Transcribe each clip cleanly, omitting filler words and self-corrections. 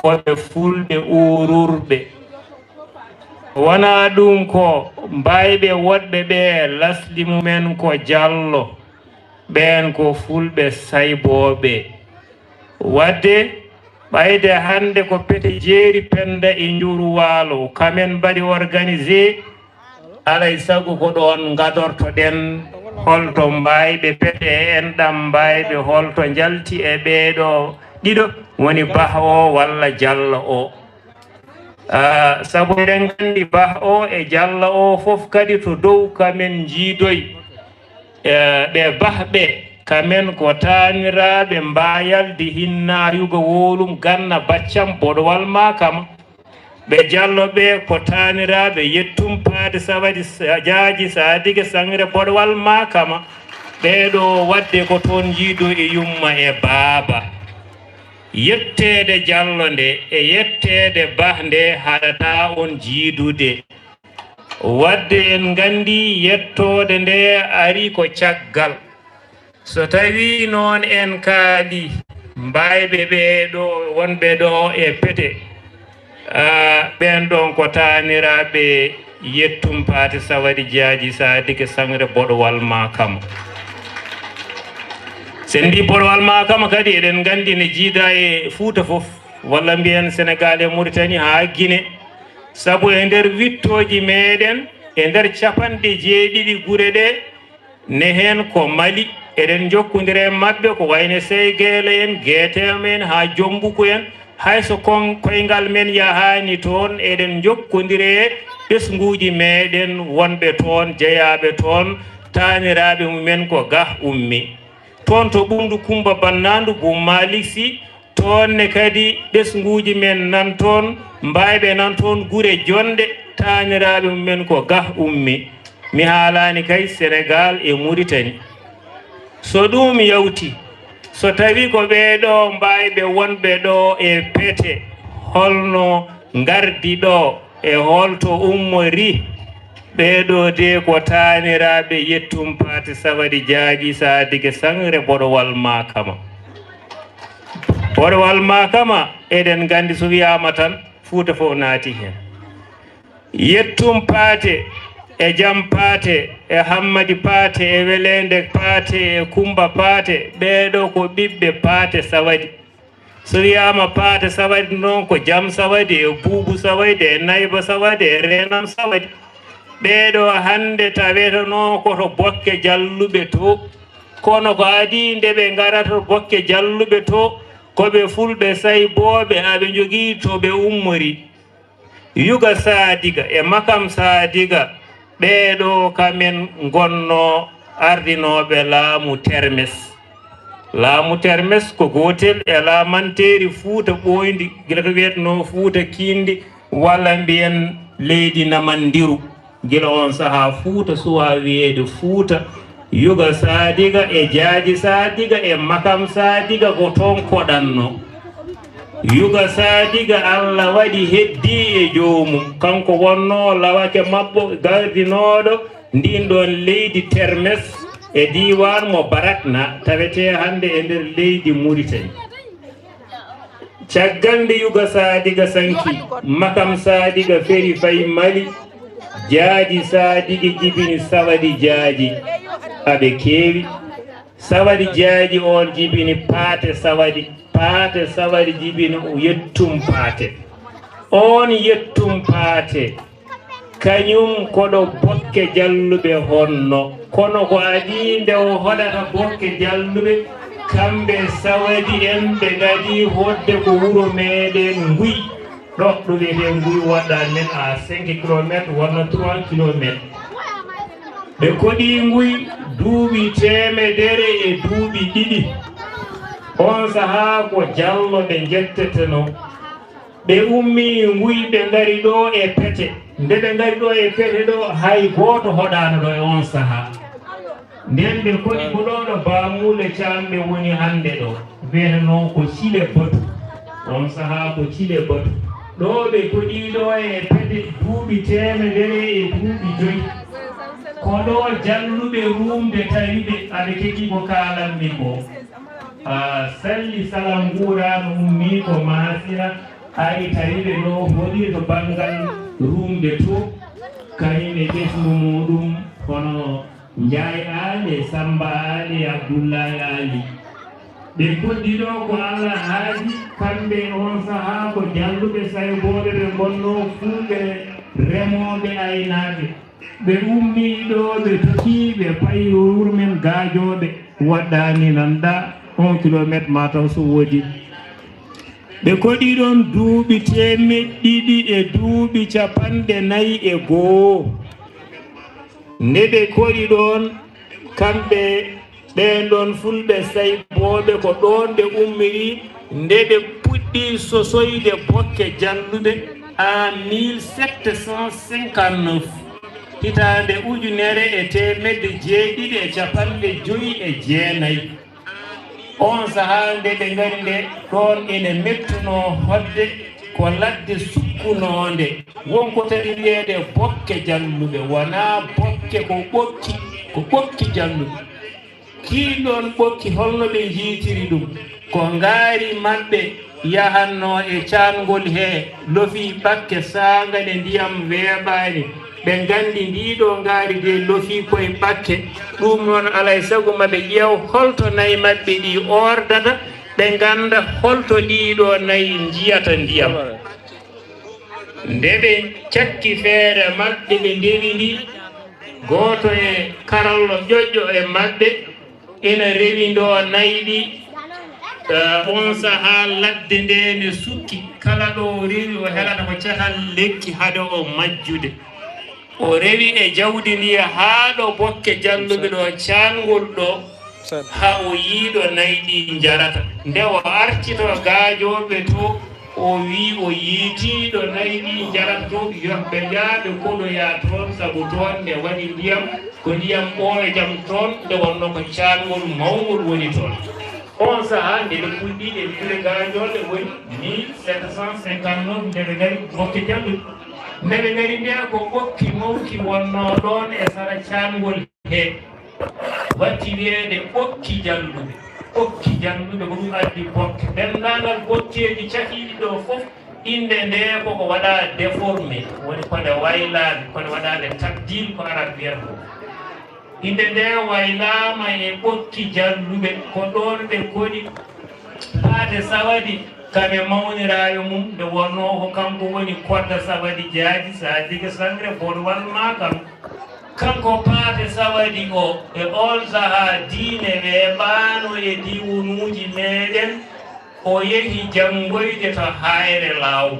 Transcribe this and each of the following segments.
koɓe fulɓe ururɓe. Wona ɗum ko mbayɓe woɗɓe ɓe lasli mumen ko Diallo, ɓen ko fulɓe sayboɓe. Wadde ɓayde hande ko pete jeeri penda e njuru waalo kamen mbaɗi organisé alay sago ko ɗon gadortoɗen holto mbayɓe pete enɗam mbayɓe holto jalti e ɓeeɗo ɗiɗo woni Bah o walla Diallo o. Sabu eɗen gandi Bah o e Diallo o fof kadi to dow kamen jiidoy ɓe bahɓe kamen ko taaniraɓe mbayalde hinnayugo wolum ganna baccam boɗowal makama. ɓe Diallo ɓe ko taaniraɓe yettum paade sawadi jaaji sadige sangre boɗowal makama. ɓeɗo wadde ko toon jiido e yumma e baaba. Yettede Diallo nde e yettede Bah nde haɗata on jiidude. Wadde en gandi yettode nde ari ko caggal. So tawi noon en kaali mbayɓe ɓeɗo wonɓe ɗo e pete ɓen ɗon ko taaniraɓe yettum paate sawadi jaaji sadige sangre boɗowal makama. sen mbi boɗowal makama kadi eɗen gandi ne jiida e Fouta fof walla mbiyen Sénégal e Mauritanie ha Guinée. Sabu e nder wittoji meɗen e nder capanɗe jeeɗiɗi guure ɗe ne hen ko Mali eɗen jokkodire mabɓe ko wayne Seygele en Guétem en ha Jombuku en hayso koyngal men yahani toon eɗen jokkodire ɓesguji meɗen wonɓe toon jeeyaɓe toon taaniraɓe mumen ko ga ummi toon to ɓumdu Kumba Bannandu Bou Malick Sy toon ne kadi ɓesguji men nan toon mbayɓe nan toon guure jonde taaniraɓe mumen ko ga ummi. Mi haalani kay Sénégal e Mauritanie. So ɗum yawti so tawi ko ɓeɗo mbayɓe wonɓe ɗo e pete holno gardi ɗo e holto ummori ɓeɗo de ko taaniraɓe yettum paate sawadi jaaji sadige sangre boɗowal makama. Boɗowal makama eɗen gandi so wiyama tan Fouta fof naati hen. Yettum paate e Jam paate e Hammadi paate e Welende paate e Kumba paate ɓeɗo ko ɓiɓɓe paate sawadi. So wiyama paate sawadi noon ko Jam sawadi e Buubu sawadi e Nayba sawadi e Renam sawadi. ɓeɗo hande taweta noon koto bokke jalluɓe to kono ko adi nde ɓe garata bokke jalluɓe to koɓe fulɓe sayboɓe aɓe jogui to ɓe ummori. Yuga Sadiga e Makam Sadiga ɓeɗo kamen gonno ardinoɓe laamu termes. Laamu termes ko gotel e laamanteri Fouta ɓoyndi gila to wiyetno Fouta kindi walla mbiyen leydi Namandiru. Gila on saha Fouta suwa wiyede Fouta. Yuga Sadiga e Jaaji Sadiga e Makam Sadiga ko toon koɗanno. Yuga Sadiga Allah waɗi heddi e joomum kanko wonno lawake mabbo gardinoɗo ndin ɗon leydi termes e diwan mo Barakna tawete hande e nder leydi Mauritanie. Caggal nde Yuga Sadiga sanki Makam Sadiga feri fayi Mali Jaaji Sadiga jibini sawadi jaaji aɓe keewi. Sawadi jaaji on jibini paate sawadi jibini yettum paate. On yettum paate kañum koɗo bokke jalluɓe honno kono ko adi nde o hoɗata bokke jalluɓe kamɓe sawadi en ɓe gadi hodde ko wuro meɗen Nguy ɗo wiyete Nguy waɗɗa men à 5 kilométres walla 3 kilométres. ɓe koɗi Nguy duuɓi temedere e duuɓi ɗiɗi. On saha ko Diallo ɓe jetteteno ɓe ummi Nguy ɓe ngari ɗo e pete. Nde ɓe ngari ɗo e pete ɗo hay goto hoɗano ɗo e on saha. Nden ɓe koɗi ko ɗo ɗo Bamule Camɓe woni hande ɗo wiyete noon ko Thile Batu. On saha ko Thile Batu ɗo ɓe koɗi ɗo e pete duuɓi temedere e duuɓi 5. ko ɗo jalluɓe rumde tawiɓe aɓe keki ko kalanmi ko salli salam gurano ummi ko masira ari tawiɓe no hoɗi to banggal rumde to kañum e ɓesgu muɗum hono Ndiaye Ali Samba Ali Abdoullahi Ali ɓe koddi ɗo ko Allah haaji kamɓe on sahaa ko jalluɓe sayboɓe ɓe gonno fulɓe remoɓe aynaaɓe ɓe ummi ɗo ɓe toki ɓe payi wuro men gaajoɓe waɗɗani nanɗa 1 kilométre mataw so woodi ɓe koɗi ɗon duuɓi temeɗɗiɗi e duuɓi 49 nde ɓe koɗi ɗon kamɓe ɓen ɗon fulɓe sayboɓe ko ɗon ɓe ummiri nde ɓe puɗɗi sosoyde bokke jalluɓe en 1759 hitande ujunere e temeɗɗe 759 on sahaa nde ɓe ngari nde ɗon ene mettuno hodde ko ladde sukkunonde wonko tadi wiyeede bokke jalluɓe wona bokke ko ɓokki jalluɓe kiiɗon ɓokki holno ɓe jiitiri ɗum ko ngaari maɓɓe yahanno e caangol he lofi bakke saangane ndiyam weeɓaani ɓe nganndi ndiɗo ngaari de lofi koye bakke ɗum noon alay sago maɓe ƴeew holto nayi maɓɓe ɗi ordata ɓe ngannda holto ɗiɗo nayi njiyata ndiyam nde ɓe cakki feere maɓɓe ɓe ndewi ndi gooto e karallo ƴoƴƴo e maɓɓe ina rewi ndo nayi ɗi on sahaa ladde nde ne sukki kala ɗo o rewi o helata ko catal lekki hade o majjude o rewi e jawdi ndi haa ɗo bokke jalluɓe ɗo caangol ɗo ha o yiiɗo nayi ɗi jarata nde o artito gaajoɓe to o wi o yiitiɗo nayi ɗi jarata to yoɓɓe njaaɓe koɗoya toon sabu toon nde waɗi ndiyam ko ndiyam ɓooye jam toon nde wonno ko caangol mawngol woni toon on sahaa nde ɓe puɗɗiɗe fule gaajoɓe woni 1759 nde ɓe ngari bokke jalluɓe nde ɓe ngari nde ko ɓokki mawki wonno ɗon e sara caangol he watti wiyeede ɓokki jalluɓe ko ɗum addi bokke denndaangal bokkeeji cakiiɗi ɗo fof inde nde koko waɗa déformé woni kode waylaade kode waɗaade tabdil ko arab wiyata ko inde nde waylaama e ɓokki jalluɓe ko ɗon ɓe koɗi paate sawadi kame mawniraayo mum nde wonno ko kanko woni kodda sawadi jaaji sa diga sangre boɗo walma kanko paate sawadi o e on sahaa diine weeɓaano e diwunuuji meeɗen o yehi janngoyde to hayre laaw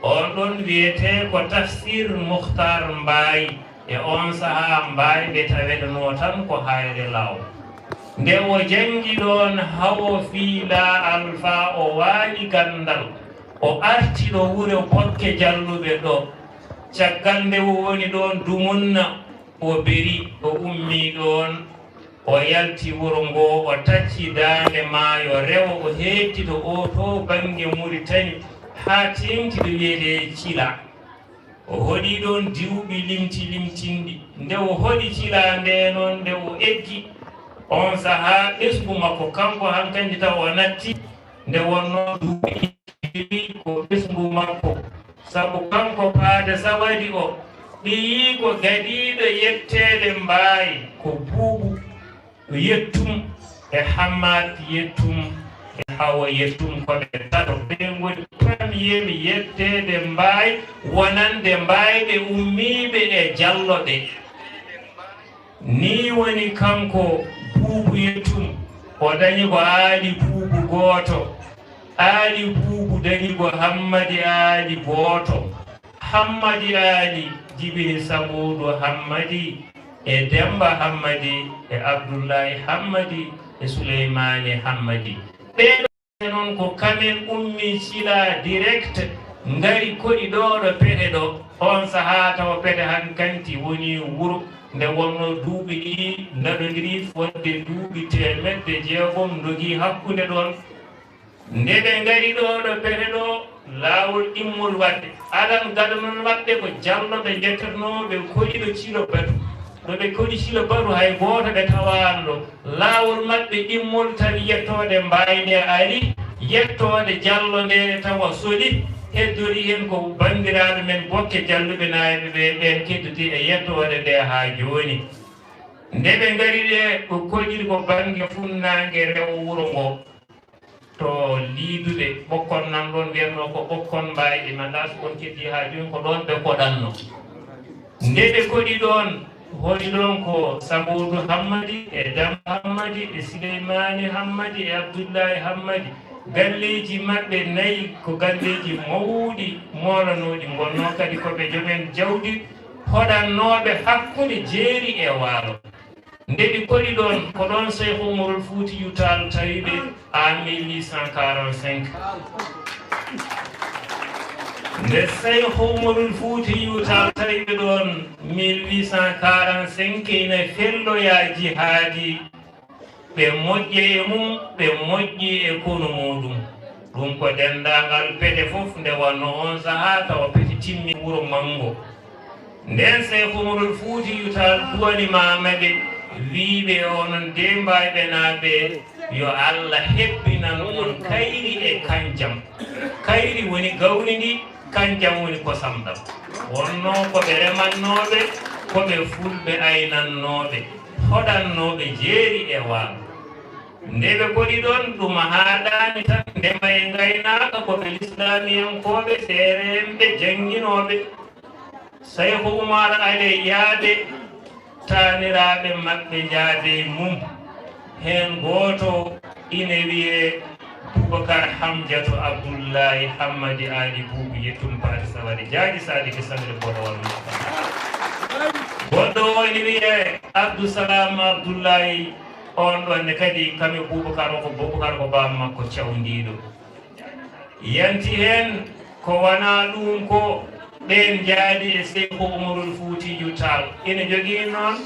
on ɗon wiyetee ko tafsir Mukhtar Mbaye e on sahaa mbaayɓe taweɗano tan ko hayre laaw nde o janngi ɗon hawo fiila alpha o waali ganndal o arti ɗo wuro bokke jalluɓe ɗo caggal nde o woni ɗon dumunna o beri o ummi ɗon o yalti wuro ngo o tacci daande maayo rewo o hettito o to bange Muritani haa tengtiɗo wiyete Cila o hoɗi ɗon diwɓi limtinɗi nde o hoɗi Cila nde noon nde o eggi on sahaa ɓesgu makko kanko hankanji taw o natti nde wonno duuɓi ko ɓesgu makko sabu kanko paade sawadi o ɗi ko gaɗiiɗo yetteede mbaayi ko buubu yettum e Hammad yettum e Hawa yettum koɓe tato ɓe ngoni premier yetteede mbaayi wonande mbaayɓe ummiiɓe e jalloɓe ni woni kanko buubu yettum o dañi ko aali buubu gooto aali buubu dañi ko Hammadi aali gooto Hammadi aali jibini Samuudu Hammadi e Demba Hammadi e Abdoullahi Hammadi e Souleymani Hammadi ɓeɗo noon ko kamen ummi Cila direct ngari koɗi ɗo ɗo pete ɗo on sahaa tawa pete hankanti woni wuro nde wonno duuɓi ɗi ndaɗodiri fodde duuɓi temeɗɗe jeegom dogi hakkunde ɗon nde ɓe ngari ɗo ɗo pete ɗo laawol immol wadde alan gaɗa noon waɗde ko jalloɓe jettatnoɓe koɗiɗo Cilo Batu ɗo ɓe koɗi Cilo Batu hay gooto ɓe tawano ɗo laawol maɓɓe immol tawi yettode mbayde ari yettode jallo nde tawa soli heddori hen ko bandiraɓe men bokke jalluɓe naaɓe ɓe ɓen keddoti e yettode nde ha joni nde ɓe ngari ɗe ko koƴiri ko bangue funnague rewo wuuro ngo to liidude ɓokkon nan ɗon wiyatno ko ɓokkon mbayɗi manda so on keddi ha joni ko ɗon ɓe koɗanno nde ɓe koɗi ɗon holi ɗon ko Samoudou Hammadi e Damba Hammadi e Souleymani Hammadi e Abdoullahi Hammadi galleji maɓɓe nayi ko galleji mawɗi molanoɗi gonno kadi koɓe jomen jawdi hoɗannoɓe hakkude jeeri e waalo nde ɓe koɗi ɗon ko ɗon Cheikh Oumarul Foutiyou Tall tawiɓe en 1845 nde Cheikh Oumarul Foutiyou Tall tawiɓe ɗon 1845 ina felloya jihaadi ɓe moƴƴe e mum ɓe moƴƴi e kono muɗum ɗum ko dendagal peɗe fof nde wonno on saaha tawa peti timmi wuuro Mango nden Cheikh Oumarul Foutiyou Tall duwanimamaɓe wiɓe onon de mbayɓe naɓe yo Allah hebbinan on kayri e kanjam kayri woni gawri ndi kanjam woni kosam ɗam wonno koɓe remannoɓe koɓe fulɓe aynannoɓe hoɗannoɓe jeeri e waalo nde ɓe koɗi ɗon ɗum haɗani tan ndema e gaynaka koɓe l'islamiyankoɓe seeremɓe janguinoɓe Cheikh Oumar ale yaade taniraɓe maɓɓe jaade mum hen goto ine wiye Boubacar Hamdiatou Abdoullahi Hammadi Ali Boubou yettum paati sawade jaaji sadi ke sangre bodowal makka goɗɗo o ine wiye Abdoussalam Abdoullahi on ɗonne kadi kami Boubacar ko Boubacar ko bam makko cawdiɗo yanti hen ko wona ɗum ko ɓen jaadi e Cheikh Oumarul Foutiyou Tall ina jogui noon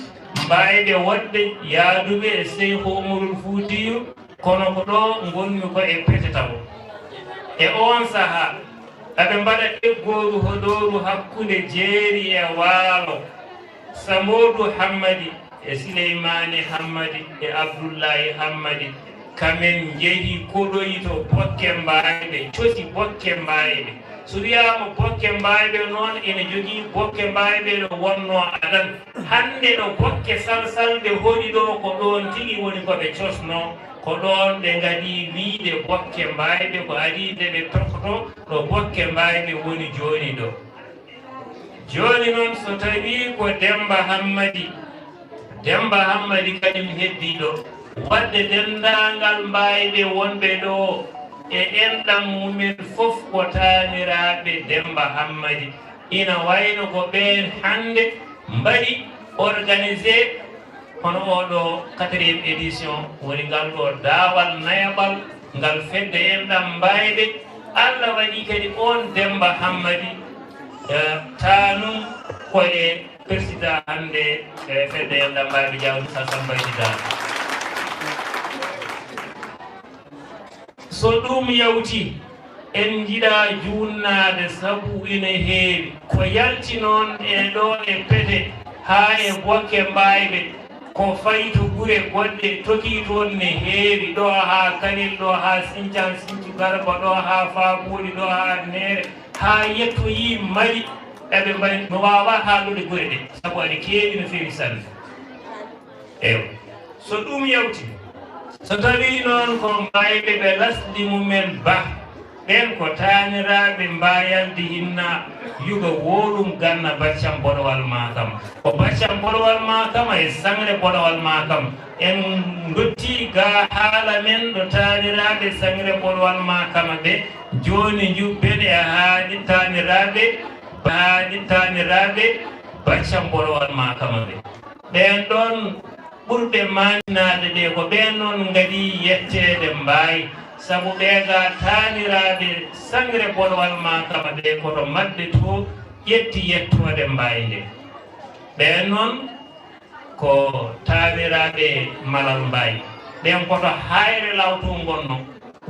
mbayɓe wodɓe yaaduɓe e Cheikh Oumarul Foutiyou kono ko ɗo gonmi ko e pete tawo e on saaha aɓe mbaɗa eggoru hoɗoru hakkude jeeri e waalo Samoudou Hammadi e Souleymani Hammadi e Abdoullahi Hammadi kamen jeehi koɗoyi to bokke mbayɓe cosi bokke mbayɓe so wiyama bokke mbayɓe noon ene jogui bokke mbayɓe ɗo wonno adan hande ɗo bokke salsalɓe hoɗi ɗo ko ɗon tigui woni koɓe cosno ko ɗon ɓe gadi wiide bokke mbayɓe ko adide ɓe tokoto ɗo bokke mbayɓe woni joni ɗo joni noon so tawi ko Demba Hammadi kañum heddi ɗo wadde dendagal mbayɓe wonɓe ɗo e enɗam mumen fof ko taniraɓe Demba Hammadi ina wayno ko ɓen hande mbaɗi organisé hono oɗo 4e édition woni ngal ɗo daawal nayaɓal ngal fedde enɗam mbayɓe Allah waɗi kadi on Demba Hammadi tanum koye président hande e fedde enɗam mbayɓe jawdi Sassambaydi so ɗum yawti en jiɗa junnade sabu ina heewi ko yalti noon e ɗo e pete ha e bokke mbayɓe ko fayi to gure goɗɗe toki toon ne heewi ɗo ha Kanel ɗo ha Sinthian Sinthiou Garba ɗo ha Faaɓooli ɗo ha Nere ha yettoyi Mali eɓe mbay no wawa haalude gure ɗe sabu aɗa keewi no feewi sanne eyo so ɗum yawti so tawi noon ko mbayɓe ɓe lasɗi mumen ba ɓen ko taniraɓe mbayalde hinna yuga woɗum ganna baccam boɗowal ma kam ko baccam boɗowal ma kam e sangre boɗowal ma kam en dotti ga haala men ɗo taniraɓe sangre boɗowal ma kam ɓe joni jubbeɗe e haali taniraɓe baccam boɗowal ma kam ɓe ɓen ɗon ɓurɓe maninade ɗe ko ɓen noon gadi yettede mbayi sabu ɓeega taniraɓe sangre boɗowal ma kama ɗe koto maɓɓe to ƴetti yettode mbayi nde ɓen noon ko tawiraɓe malal mbayi ɓen koto hayre lawto gonno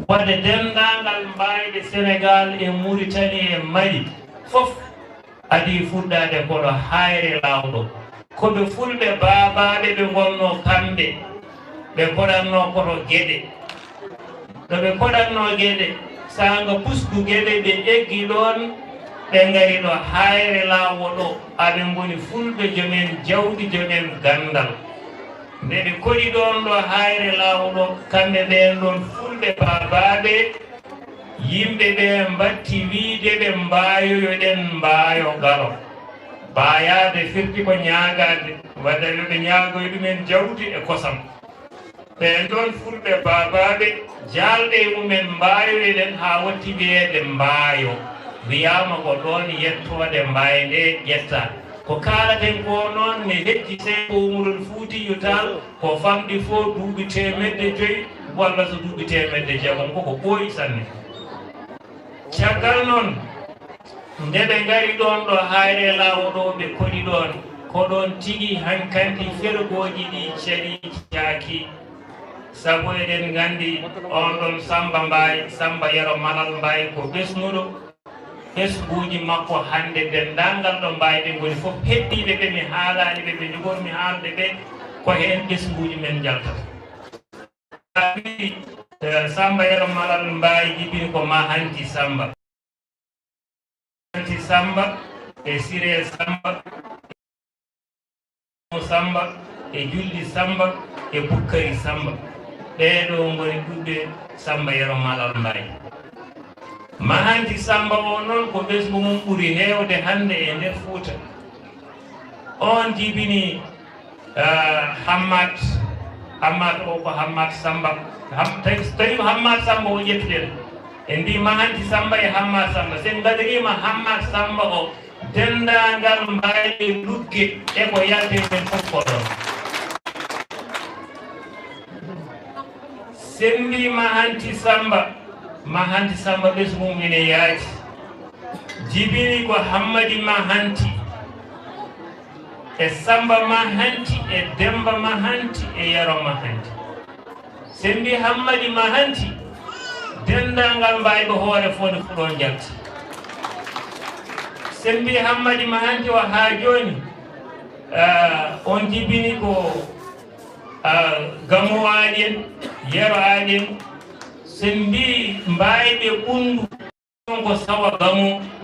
wadde dendagal mbayɓe Sénégal e Mauritanie e Mali fof adi fuɗɗade koɗo hayre lawɗo koɓe fulɓe babaɓe ɓe gonno kamɓe ɓe koɗanno koto gueɗe ɗo ɓe koɗatno gueɗe sanga pusdu gueɗe ɓe eggi ɗon ɓe ngari ɗo hayre laawo ɗo aɓe goni fulɓe jomen jawdi jomen gandal nde ɓe koɗi ɗon ɗo hayre laawo ɗo kamɓe ɓen ɗon fulɓe babaɓe yimɓe ɓe mbatti wiide ɓe mbayoyoɗen mbaayo galo mbayade firti ko ñagade wadde ɓe ñagoye ɗumen jawdi e kosam ɓen ɗon fulɓe babaɓe jalɗe mumen mbayoyoɗen ha watti wiyede mbaayo wiyama ko ɗon yettode mbay nde ƴetta ko kalaten ko noon ne hejji Seeko Umarul Fuutiyu Taal ko famɗi fo duuɓi 500 walla so duuɓi 100 koko ɓooyi sanne caggal noon nde ɓe ngari ɗon ɗo hayre laawo ɗo ɓe koɗi ɗon ko ɗon tigi hankanti fergoji ɗi caɗi caaki sabu eɗen gandi on ɗon Samba Yero Malal Mbaye ko ɓesnuɗo ɓesguji makko hande dendangal ɗo mbayɓe goni fof heddiɓe ɓe mi haalani ɓe ɓe jogormi haalde ɓe ko hen ɓesguji men jaltata Samba Yero Malal Mbaye jibini ko ma hanti Samba e Siré Samba e Julli Samba e Bukkari Samba ɓeɗo goni ɗuɓɓe Samba Yero Malal Mbaye mahanti Samba o noon ko ɓesgu mum ɓuuri hewde hande e nder Fuuta on jibini Hammat o ko Hammat Samba tawi ko Hammat Samba o ƴettuɗen en mbi mahanti Samba e Hammat Samba sen gadirima Hammat Samba o dendagal mbayɓe lugge e ko yalde men fof ko ɗon sen mbi mahanti Samba ɓesgu mum ene yaati jibini ko Hammadi Mahanti e Samba Mahanti e Demba Mahanti e Yero Mahanti sen mbi Hammadi Mahanti dendangal mbayɓe hoore fode fuɗon jalti sen mbi Hammadi Mahanti o ha joni on jibini ko Gamo aali en Yero aali en sen mbi mbayɓe ɓundu on ko sawa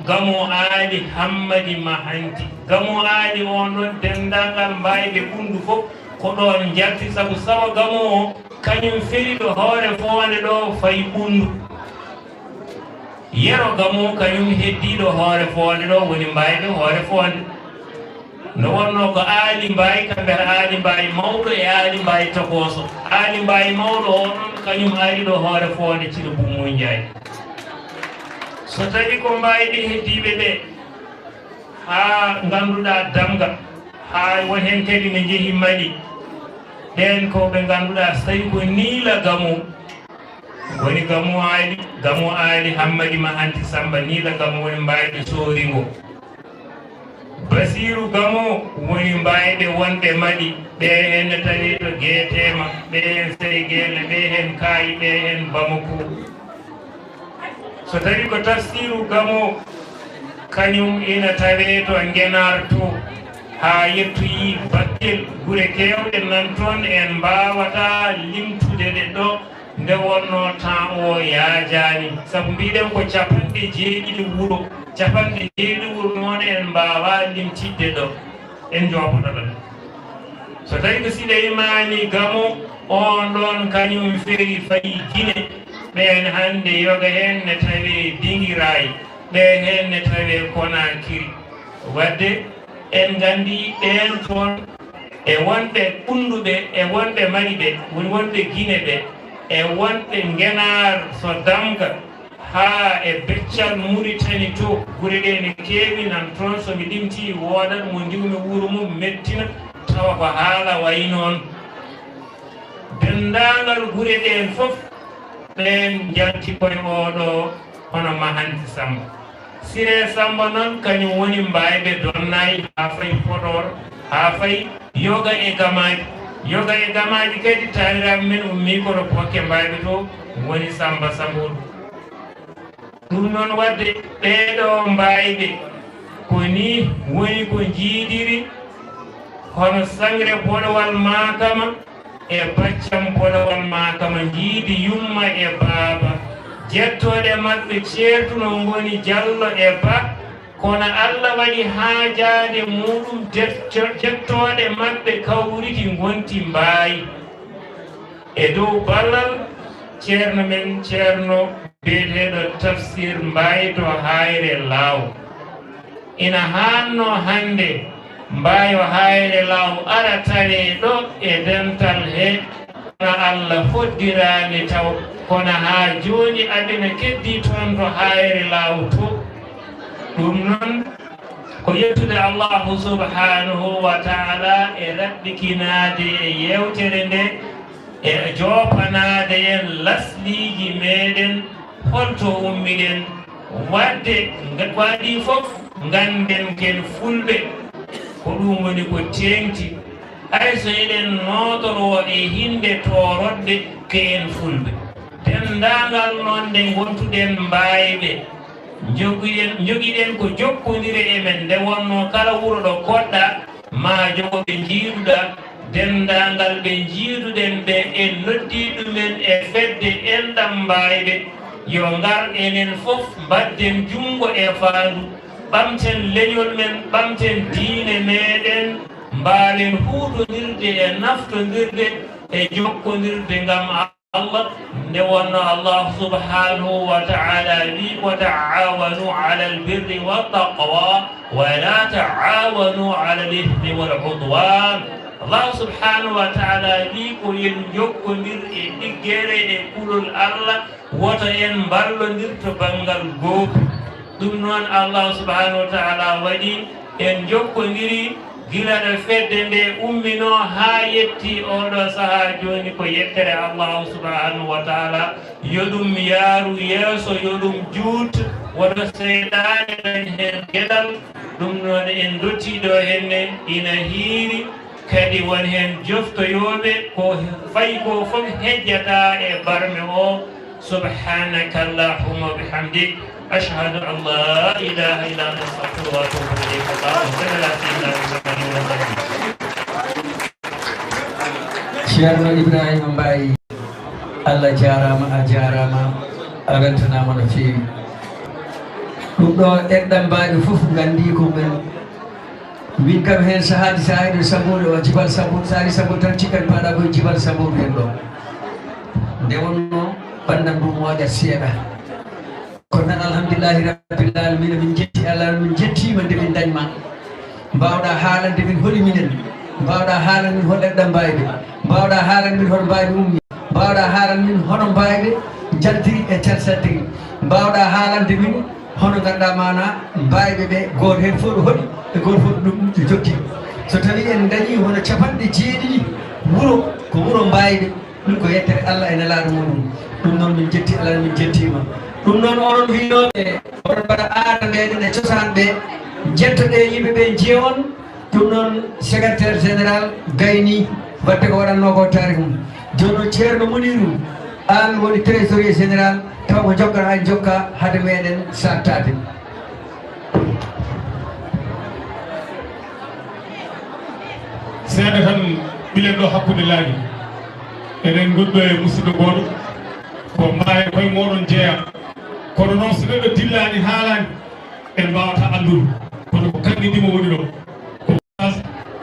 Gamo aali Hammadi Mahanti Gamo aali on ɗon dendangal mbayɓe ɓundu fof ko ɗon jalti sabu sawa Gamo o kañum feri ɗo hoore fonde ɗo fayi ɓundu Yero Gamo kañum heddiɗo hoore fonde ɗo woni mbayɓe hoore fonde no wonno ko aali Mbaye kamɓe aali Mbaye mawɗo e aali Mbaye tokoso aali Mbaye mawɗo o ɗon kañum ari ɗo hoore fonde Cilo Bummoy Ndiaye so tawi ko mbayɓe heddiɓe ɓe ha ganduɗa damga ha won hen kadi ne jeehi Mali ɓen ko ɓe ganduɗa so tawi ko niila Gamo woni Gamo aali Hammadi Mahanti Samba niila Gamo woni mbayɓe Soringo Basiru Gamo woni mbayɓe wonɓe Mali ɓe hen ne tawi to Guetema ɓe hen Seygele ɓe hen Kaayi ɓe hen Bamako so tawi ko Tafsiru Gamo kañum ina tawe to Ngenar to ha yettoyi Bakel gure kewɗe nan toon en mbawata limtude ɗe ɗo nde wonno temps o yaajani sabu mbiɗen ko 7 wuro 7 wuro noon en mbawa limtidde ɗo en joɓoɗo ɗon so tawi ko Sileymani Gamo on ɗon kañum feri fayi Guine ɓen hande yoga hen ne tawe Dinguiraye ɓe hen ne tawe Conakry wadde en gandi ɓen toon e wonɓe ɓunduɓe e wonɓe Mali ɓe woni wonɓe Guine ɓe e wonɓe Ngenar so Damga ha e Beccal Mauritanie to gure ɗe ne kewi nan toon somi ɗimti wodat mo ndiwmi wuuro mum mettina tawa ko haala wayi noon dendagal gure ɗen fof ɓen jalti koye oɗo hono Mahanti Samba Siré Samba noon kañum woni mbayɓe Donnayi ha fayi Podor ha fayi Yoga e Gamaji kadi taniraɓe men ummi koto Pokke mbayɓe to woni Samba Samboɗo ɗum noon wadde ɓeɗo mbayɓe ko ni woni ko jiidiri hono Sangre Bolowal Makama e baccam polawol ma kama jiidi yumma e baaba jettoɗe maɓɓe ceertuno ngoni Diallo e Ba kono Allah waɗi haajade muɗum jettoɗe maɓɓe kawriti gonti Mbaye e dow ballal ceerno men ceerno biyeteɗo Tafsir Mbaye to Hayre Law ina hanno hande Mbayo Hayre Law ara tare ɗo e dental he kono Allah hoddirani taw kono ha joni aɗena keddi toon to Hayre Law to ɗum noon ko yettude Allahu subhanahu wa ta'ala e raɓɓikinade e yewtere nde e jopanade en lasliji meɗen holto ummiɗen wadde waɗi fof ganden ken fulɓe ko ɗum woni ko tengti hay so eɗen notoro e hinde torodde ke en fulɓe dendagal noon nde gontuɗen mbayɓe jogiɗen ko jokkodire e men nde wonno kala wuro ɗo koɗɗa ma jogoɓe jiiduɗa dendagal ɓe jiiduɗen ɓe en noddi ɗumen e fedde enɗam mbayɓe yo ngar enen fof mbadden jungo e faandu ɓamten leñol men ɓamten diine meɗen mbalen huuɗodirde e naftodirde e jokkodirde ngam Allah nde wonno Allah subhanahu wa ta'ala wi wa ta'awanu 'ala al-birri wat-taqwa wa la ta'awanu 'ala al-ithmi wal-'udwan Allah subhanahu wa ta'ala wi ko yen jokkodir e ɗiggere e kulol Allah woto en mballodir to bangal gooto ɗum noon Allah subhanahu wa ta'ala waɗi en jokkodiri gila ɗo fedde nde ummino ha yetti oɗo saaha joni ko yettere Allah subhanahu wa ta'ala yoɗum yaaru yeeso yoɗum juut woto seyɗane ɗen hen gueɗal ɗum noon en dottiɗo henne ina hiiri kadi won hen joftoyoɓe ko fayi ko fof hejjata e barme o subhanaka allahumma wa bihamdik أشهد أن لا إله إلا أنت أستغفرك وأتوب إليك اللهم صل على سيدنا محمد وسلم. Ceerno Ibrahima Mbaye Allah jarama a jarama a weltanama no feewi ɗum ɗo enɗam mbaɗi fof gandi ko men min kam hen sahaaji sahiɗo sabuɗo o jibal sabuɗo sari sabuɗo tan cikkan paɗa koye jibal sabuɗo hen ɗo nde wonno ɓandan ɗum moƴat seeɗa kono noon alhamdulillahi rabbil alamina min jetti Allah min jettima nde min dañma mbawɗa haalande min hooli minen mbawɗa haalande min hol enɗam mbayɓe mbawɗa haalande min hono mbayɓe ummi mbawɗa haalande min hono mbayɓe jaldiri e calsattiri mbawɗa haalande min hono ganduɗa mana mbayɓe ɓe goto hen fof ɗo hoɗi e goto fof ɗum jokki so tawi en dañi hono capanɗe jeeɗiɗi wuuro ko wuuro mbayɓe ɗum ko yettere Allah e nelaɗo muɗum ɗum noon min jetti Allah min jettima ɗum noon oɗon winoɓe oɗon mbaɗa aada meɗen e cosaan ɓe jettoɗe yimɓe ɓe jeewon ɗum noon secrétaire général gayni wadde ko waɗanno ko taari mum joni noon ceerno Muniru an woni trésorier général taw ko jokkata ha jokka hade meɗen sattade seeɗa tan ɓilen ɗo hakkude laaƴi eɗen goɗɗo e musidɗo goɗo ko Mbaye koye moɗon jeeya kono noon so neɗɗo dillani haalani en mbawata andude kono ko kanɗidimo woni ɗo ko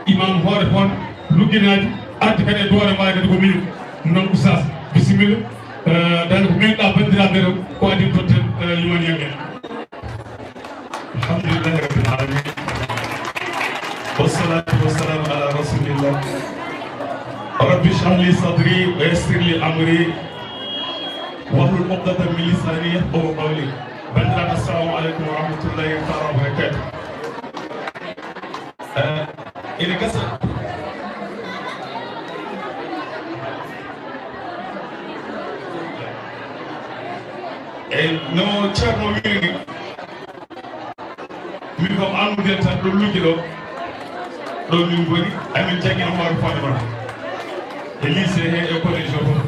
imam hoore toon lugginaji arti kadi e doore ma kadi ko min noon oustas bisimilla dande ko minɗa bandiraɓe ɗo ko adi totten limaniyangen alhamdulillahi rabbil alamin wassalatu wassalamu ala rasulillah rabbi shrah li sadri wa yassir li amri wahlul uqdatan min lisani yafqahu qawli bandiraɓe assalamu aleykum wa rahmatullahi taala wa barakatuh ene gasa no ceerno wiri min kam annuden tan ɗo luggi ɗo ɗo min goni amin jangguino hoore fondement e lycée he e collège o fof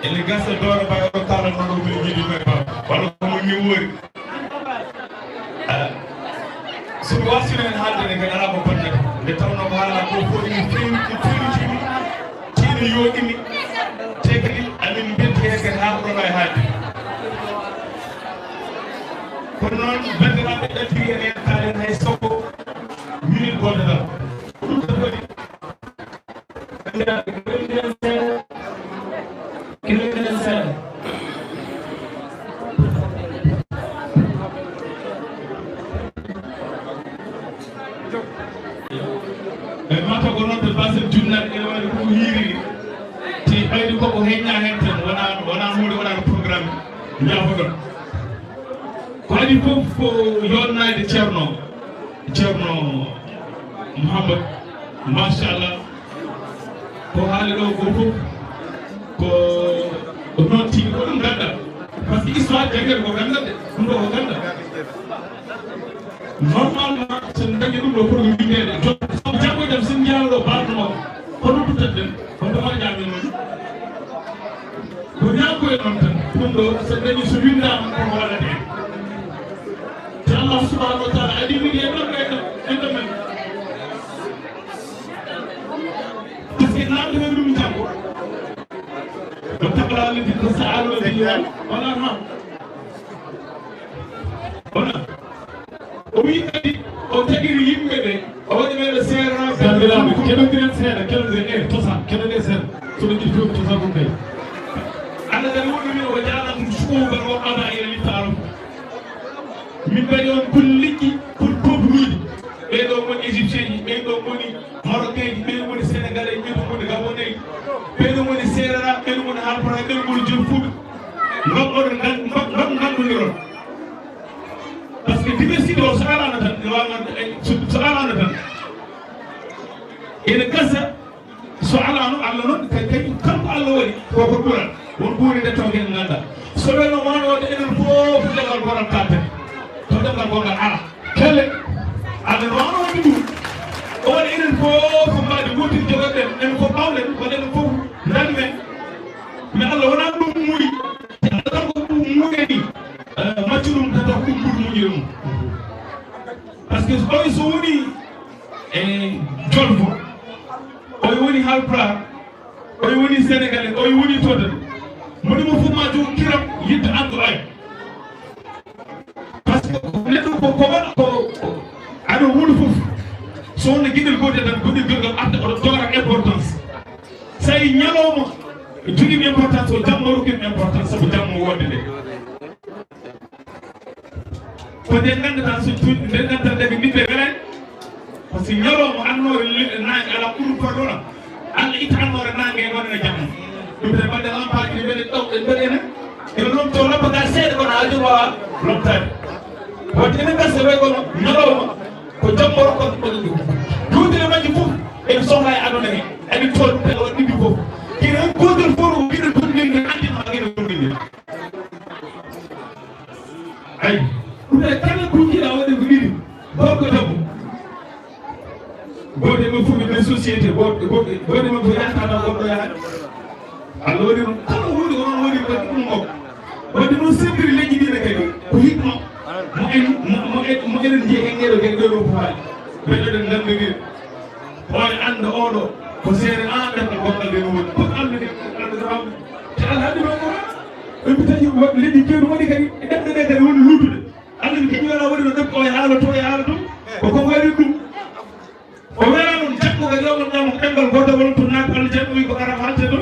ene gasa doora mbawi oɗo kalanno ɗo min jiiɗi koye ba walla komo mi woori somi wasino hen haalde ne kadi ala ko bonnata nde tawno ko haalata ko fof ene fewnitimi ene yooɗimi te kadi amin belti hen kadi ha ɗono e haalde kono noon bandiraɓe ɗattiri en en kaalen hay soko minute goto tan ɗum tan waɗi kilominen seeɗa mata ko noon to basel junnaɗe ene waɗi koko hiiri te ɓayde koko heñña hen tan wona hunde wonano programme jafoɗon ko adi fof ko yonnade ceerno Mouhammad machallah ko haali ɗo ko fof ko noon tigi ko ɗum gandal par ce que histoire jangguede ko gandal de ɗum ɗo ko gandal normalement sen dañi ɗum ɗo pour windede janggoydem sen jawɗo balɗo hono dutaten hontoma jamin noon ko ñakoye noon tan ɗum ɗo sen dañi so windama ko waɗate te Allah subhanahu wa taala adi wiɗi e ɗon ɓeɗo men par ce que namde men ɗum janggo ɗo tabla ledi ko saalode yiwan wala ma wona o wi kadi o tagiri yimɓe ɓe o waɗi meɗe seeranaɓe keɗodiren seeɗa keɗodiren tosan keɗode seeɗa soɗo jiɗi fof tosan ɗum ɓey Allah kadi woɗɗu min o jaanam suugal o aba ene littaro min mbaɗi on kul liƴƴi pour peuple uji ɓeɗo woni égyptien ji ɓeɗo woni marocain ji ɓeɗo woni sénégalais ɓeɗo woni gabonais ɓeɗo woni serara ɓeɗo woni halpara ɓeɗo woni jolfuɓe ngam gandudiron par ce que diversité o so alano tan so alano tan ene gasa so alano Allah noon kadi kanko Allah waɗi koko ɓuural won ɓuuride tawde en ganda so weno wanode enen fof ɗemgal goral kalten to ɗemgal gongal ala kelle Allah wanode ɗum o waɗi enen fof mbaɗi gotir jogoɗen en fof ɓawɗen waɗenen fof nanmen mais Allah wona ɗum muuyi Allah tan ko ɗum muuyeni maccu ɗum tata ko ɗum ɓuuri muñire mum par ce que oy so woni e jolfo oy woni halpulaar oy woni sénégalais oy woni todan moɗimo fof ma jogo kiram yidde andu ay par ce que neɗɗo ko waɗa ko aɗa wuuɗo fof so wonno gueɗel gotel tan goɗel gorgal arta oɗo jogata importance so yi ñalowma joguimi importance o jamma rokkimi importance saabu jamma wonde nde ko nden gandata so nden gandata dege ɓiɓɓe welani par ce que ñalowma annore nangue ala ɓuuri pardona Allah itta annore nangue e wonene jamma ɗum te mbaɗe lampaji ɗi mbeɗe ɗo ɗe mbeɗene ene lomto lampaga seeɗa kono ha jom wawa lomtade wadde ene gasa way kono ñalowma ko jamma rokkon ɓoɗo ɗum duudire majji fof ene sohla e aduna he ene toon te o ɗiɗi fof kene hen gotel fof o guiɗe gonɗinde andinma gueɗe gonɗinde ayi ɗum e kala kujiɗa waɗe ko ɗiɗi gorko debbo goto e men fof ɓe société goto e men fof yahtata goɗɗo yaade Allah waɗi ɗum kala woni onon waɗi waɗi ɗum o wadde noon sembiri leƴƴi ɗiɗe kadi ko hikma mo enen jeeyi hen ɗeɗo gueɗe ɗeɗo fof haali ɓeɗoɗen gandodiri oone anda oɗo ko seere an ɗemgal gongal nde no woni fof andude andude te Allah haɗi ɗon ko ɓe mbitaji leƴƴi kewɗi waɗi kadi ɗemɗe ɗe kadi woni luutude Allah mi kañum wala waɗi no ɗemko e haala to e haala to koko waɗi ɗum o wela noon janggo kadi yowon ñama ko ɗemgal goto won to naako Allah janggo wi ko aram halte ɗo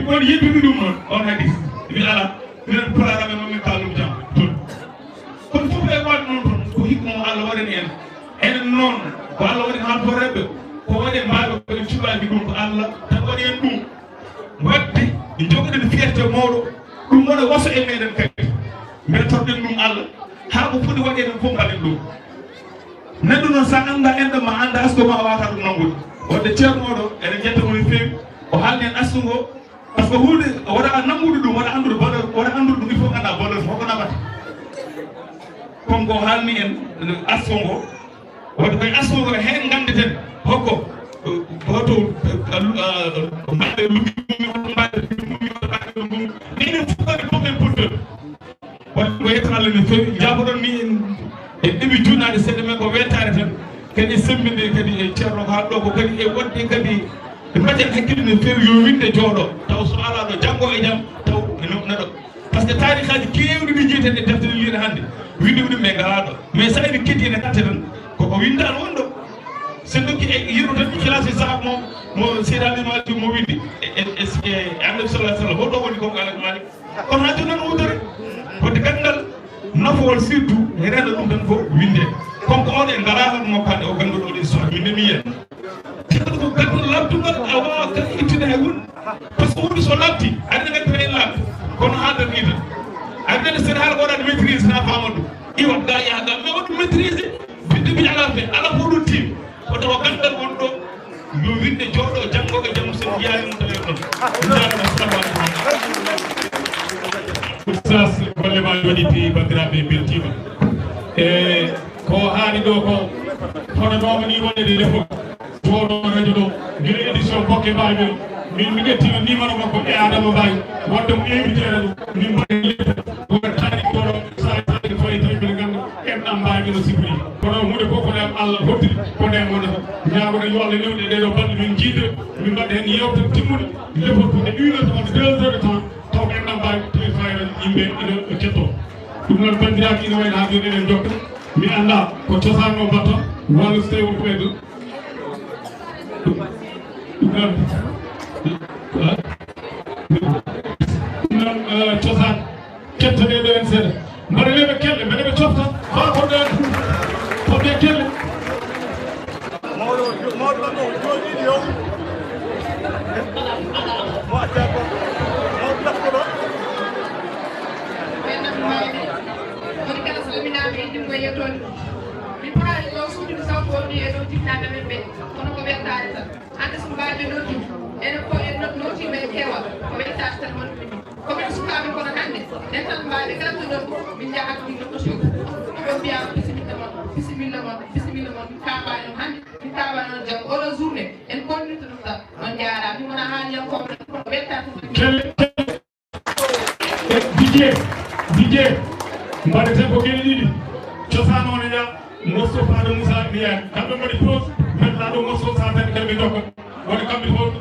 woni yeddude ɗum noon on hadis mi ala minen programme noon min kalɗum jam toon kono fof e waɗi noon toon ko hikma o Allah waɗani en enen noon ko Allah waɗi haltoreɓɓe ko waɗi mbaɓe koɗe cuɓaki ɗum ko Allah tan waɗi en ɗum wadde jogoɗen fierté mawɗo ɗum wona waso e meɗen kadi bettorɗen ɗum Allah ha ko foti waɗeden fof mbaɗen ɗum neɗɗo noon sa anda enɗo ma anda asko ma wawata ɗum nangude wadde ceerno oɗo ene jetta mo no fewi o haalni en astu ngo par ce que hunde waɗa nangude ɗum waɗa andude valeur waɗa andude ɗum il faut ganda valeur hoko naɓata comme ko haalni en astu ngo wadde koye astu ngo hen gandeten hokko hoto mbaɗe ɗinen fof kadi fof en porteur wadde ko yetta Allah no fewi jaboɗon ni en ɗeɓi junnade seeɗa men ko weltare tan kadi sembinde kadi e ceerno ko haɗɗo ko kadi e wonde kadi mbaɗen hakkille no feewi yo winde jooɗo taw so ala ɗo janngo e jam taw naɗo par ce que tarikaji kewɗi ɗi jiiten e deftere liiɗe hannde winde ɗum ɓe ngala ɗo mais sa ene keddi ene katte tan koko windani won ɗo sen ɗokki e yirɗo tan classe sahab mo seeɗani malik mo windi e annabi sallah sallam hoɗo woni konko alaji malik kono ha jooni noon wudere wadde gandal nafool surtout e renda ɗum tan fof winde konko on e ngala tan mokkande o ganduɗo ɗo histoire min ndemi yen teɗo ko gandal labtugal a wawa kan ittide hay won par ce que woni so labti aɗa gandi to en labti kono haaldata ni tan aɗa gandi sen haala ko waɗade maîtrise na fama ɗum iwat ga yaha ga mais waɗum maîtrise biddebi ala fe ala fof ɗum tim o tawa gandal won ɗo yo winde jooɗo janngoɓe jam sen jiyani mum tawi ɗon jarama assalamu aleykum oustas golle ma waɗiti bandiraɓe beltima e ko haali ɗo ko honanoma ni wonede lefol jooɗo radio ɗo guila édition bokke mbawi min mi ƴettima numéro makko e adama mbawi wonde mo invité ɗum min mbaɗi leyta wona taari ɗoɗo sa taari fayi tawi mbiɗa ganda enɗam mbawi no sifiri kono hunde fof kone am Allah hoddiri ko nden wonata ñagoɗo yo Allah lewɗe ɗeɗo balɗe min jiide min mbaɗa hen yewtere timmude lefotude 1 heure de 2 heures de temps taw ko enɗam mbawi tawi fayra yimɓe ina ketto ɗum noon bandiraɓe ina wayno ha joni eɗen jokka mi anda ko cosaan o mbatta walla so tawi wonko ɓeydo ɗum noon cosaan kettoɗeɗo en seeɗa mbaɗa leɓe kelle mbeɗa ɓe cofta ha koɗo en koɓe kelle Dijé mbaɗeten ko gueɗe ɗiɗi cosaan o ne yaa morceau Fada Moussa Miyane kamɓe mbaɗi pause maintenant ɗo morceau sa tani kamɓe dokka woni kamɓe fof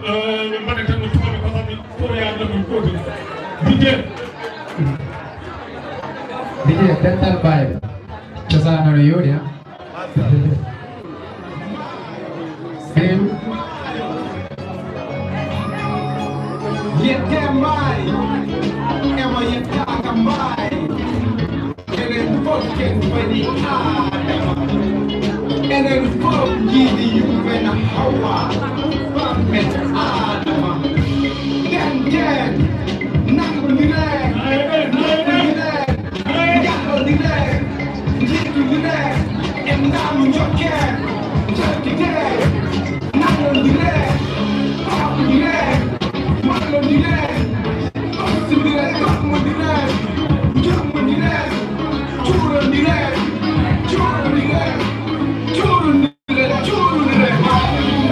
ɓe mbaɗeten no tubaɓe kosamɓe fof yaade ɗum gotel Dijé dental mbaayɓe cosaan ono yooɗi ha yette mbaay emo yettaka mbaay enen fof ken waɗi adama enen fof jiidi yumɓe no hawa famɓen adama nden nden nanggodiren jahdodiren jiddodiren en ndamu jokken jokkiden nanggodiren haɓodiren mallodiren ossodiren gommodiren jommodiren cuurodiren cuurodiren cuurodiren cuurodiren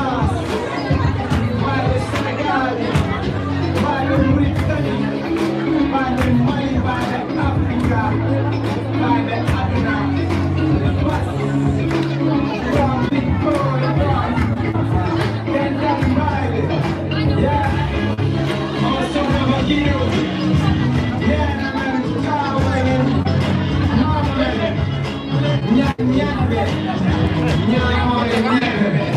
France, mbaayɓe Sénégal, mbaayɓe Mauritanie, mbaayɓe Mali, mbaayɓe Africa, mbaayɓe aduna. From big boy, Dental Mbayebé, yeah. Also never yield. Yeah, man, Kawaii, Mamae, Nyanyabe, Nyanyabe.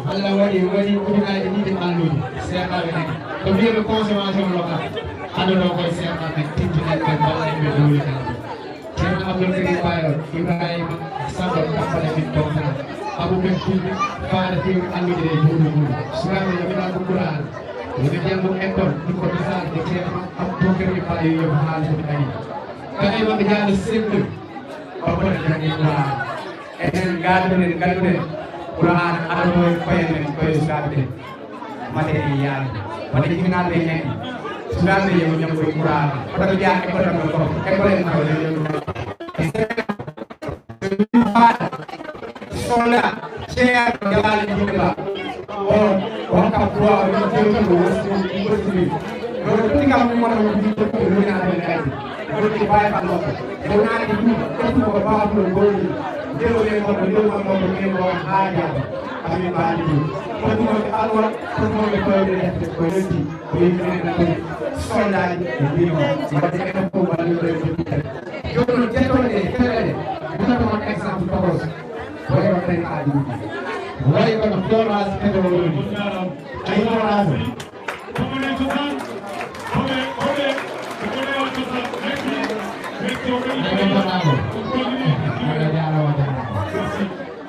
Allah waɗi ujunaji ɗiɗi allude seeɗaɓe nen ko wiyeɓe consommation locale aɗoɗo koye seeɗa men tintinen ɓe mballa yimɓe dowlinan ceerno abdoulkari bayol ibrahima samba kappale min tomtana abou men fulɓe faade fewi allude e juuɗe muɗum sukaɓe yoɓeɗa ko ɓural yoɓe janggo école ɗum ko message de ceerno abdoulkari bayo yoɓe haali soɓe ɗani kadi maɓe jaada sembe babbone janggi ɓural enen gaduɗen ganduɗen Quran aɗo koye men koye sukaɓe ɓe materi yaade waɗa jibinaɓe hen sukaɓe yemo janggoye Quran oɗo ko jaa école ɗo ko école en taw faada sohla ceer jalale jibla o hokka pouvoir yo jewtugo wosini ɗo tigam ɗumoɗo ruminaɓe ɓe kadi ɗoɗi bawi kam makko dewnade ɗum ƴettugo ko bawatuɗo golli jewle moɗo jewma moɗo men o haajata amin mbaali ɗum fotinoɓe alwal fotinoɓe koyde defte ko leddi ko yimɓenen koye sollaji e mbimo wadde enen fof walliɗo e joɓitere joni noon jettoɗe ɗe feɗeɗe minatomon exemple togos wayi on ren aaji ɗuɗi wayi kono forage pétroloni ay forage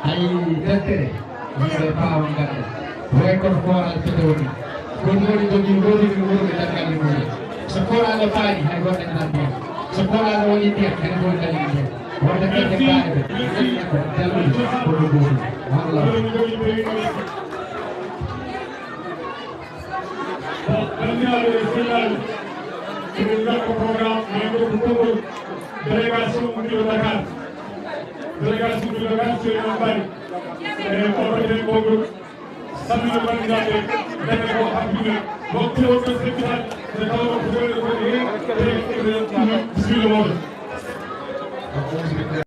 ay deftere yimɓe pawa gaɗa way kono forage pétrolni goɗɗi woni jogui goɗɗi wuroɓe daggalde muɗum so forage faani hay goɗɗo enan mbiya so forage woni ndiyam ene woni dañi ndiyam wonde ɓedde mbaɗeɓe ƴeƴƴeɓe jallude koɗo goɗɗi wallah bandiraɓe sehilaɓe emin garɗo programme mais ko konngol délégation ummito Dakar délégation ummito Dakar seeno mbari enen ɓornoten konngol sabbino bandiraɓe dañe ko hakkude mo tewoɗo settitade nde tawno ko jowɗe koɗe heewi